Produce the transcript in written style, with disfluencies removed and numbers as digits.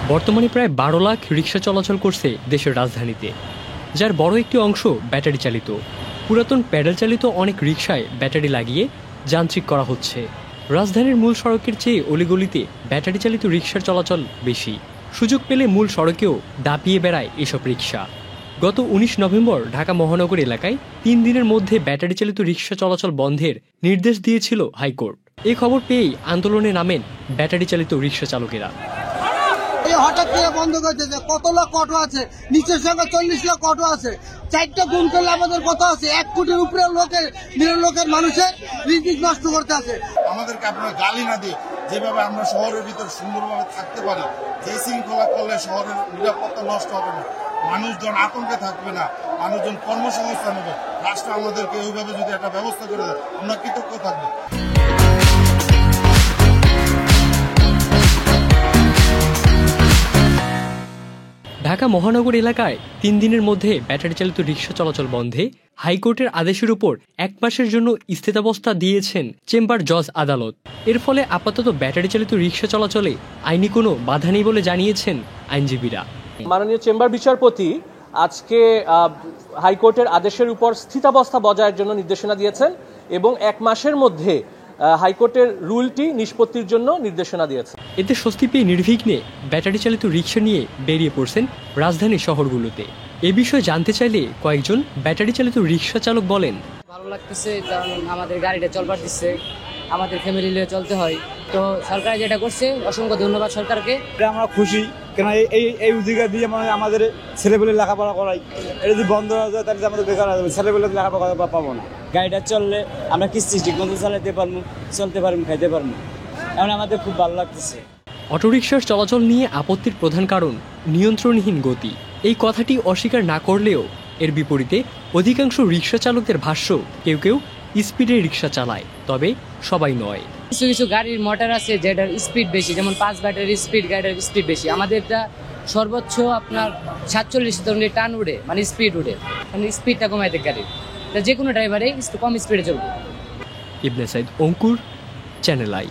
বর্তমানে প্রায় ১২ লাখ রিক্সা চলাচল করছে দেশের রাজধানীতে, যার বড় একটি অংশ ব্যাটারি চালিত। পুরাতন প্যাডেল চালিত অনেক রিকশায় ব্যাটারি লাগিয়ে যান্ত্রিক করা হচ্ছে। রাজধানীর মূল সড়কের চেয়ে অলিগলিতে ব্যাটারি চালিত রিকশার চলাচল বেশি। সুযোগ পেলে মূল সড়কেও দাপিয়ে বেড়ায় এসব রিকশা। গত ১৯ নভেম্বর ঢাকা মহানগর এলাকায় ৩ দিনের মধ্যে ব্যাটারি চালিত রিকশা চলাচল বন্ধের নির্দেশ দিয়েছিল হাইকোর্ট। এই খবর পেয়েই আন্দোলনে নামেন ব্যাটারি চালিত রিকশা চালকেরা। হঠাৎ করে বন্ধ করছে যে কত লক্ষ অটো আছে, নিচের সঙ্গে ৪০ লক্ষ অটো আছে, ৪টা গুণ করলে আমাদের কত আছে, ১ কোটির উপরে লোকের মানুষের রিজিক নষ্ট করতে আছে। আমাদেরকে আপনারা গালি না দিয়ে যেভাবে আমরা শহরের ভিতর সুন্দরভাবে থাকতে পারি, যে শৃঙ্খলা করলে শহরের নিরাপত্তা নষ্ট হবে না, মানুষজন আতঙ্কে থাকবে না, মানুষজন কর্মসংস্থান হবে, রাষ্ট্র আমাদেরকে ওইভাবে যদি একটা ব্যবস্থা করে দেয় আমরা কৃতজ্ঞ থাকবো। ঢাকা মহানগর এলাকায় ৩ দিনের মধ্যে ব্যাটারি চালিত রিকশা চলাচল বন্ধে হাইকোর্টের আদেশের উপর ১ মাসের জন্য স্থিতাবস্থা দিয়েছেন চেম্বার জজ আদালত। এর ফলে আপাতত ব্যাটারি চালিত রিকশা চলাচলে আইনি কোনো বাধা নেই বলে জানিয়েছেন আইনজীবীরা। মাননীয় চেম্বার বিচারপতি আজকে হাইকোর্টের আদেশের উপর স্থিতাবস্থা বজায়ের জন্য নির্দেশনা দিয়েছেন এবং ১ মাসের মধ্যে হাইকোর্টের রুলটি নিষ্পত্তির জন্য নির্দেশনা দিয়েছে। এতে স্বস্তি পেয়ে নির্বিঘ্নে ব্যাটারি চালিত রিকশা নিয়ে বেরিয়ে পড়ছেন রাজধানীর শহরগুলোতে। এ বিষয়ে জানতে চাইলে কয়েকজন ব্যাটারি চালিত রিকশা চালক বলেন, ভালো লাগতেছে, কারণ আমাদের গাড়িটা চলবার দিচ্ছে, আমাদের ফ্যামিলি নিয়ে চলতে হয়। তো সরকার যেটা করছে অসংখ্য ধন্যবাদ সরকারকে। আমরা খুশি, কেন এই অধিকার দিয়ে মানে আমাদের ছেলেপেলে লেখাপড়া করাই। এটা যদি বন্ধ হয়ে যায় তাহলে আমাদের বেকার হয়ে যাবে, ছেলেপেলে লেখাপড়া পাবো না। গাড়িটা চললে আমরা কিস্তি ঠিক মতো চালাতে পারবো, চলতে পারবো, খাইতে পারবো। এখন আমাদের খুব ভালো লাগতেছে। অটোরিকশার চলাচল নিয়ে আপত্তির প্রধান কারণ নিয়ন্ত্রণহীন গতি। এই কথাটি অস্বীকার না করলেও এর বিপরীতে অধিকাংশ রিকশা চালকদের ভাষ্য, কেউ কেউ স্পিডে রিকশা চালায়, তবে সবাই নয়। কিছু কিছু গাড়ির মোটর আছে যেটার স্পিড বেশি, যেমন 5 ব্যাটারির স্পিড, গাড়ির স্পিড বেশি। আমাদেরটা সর্বোচ্চ আপনার 47 ধরনের টান উঠে, মানে স্পিড উঠে, মানে স্পিডটা কমাইতে গাড়ির। যে কোনো ড্রাইভারে কম স্পিডে চলবে। ইবনে সাইদ অঙ্কুর, চ্যানেল আই।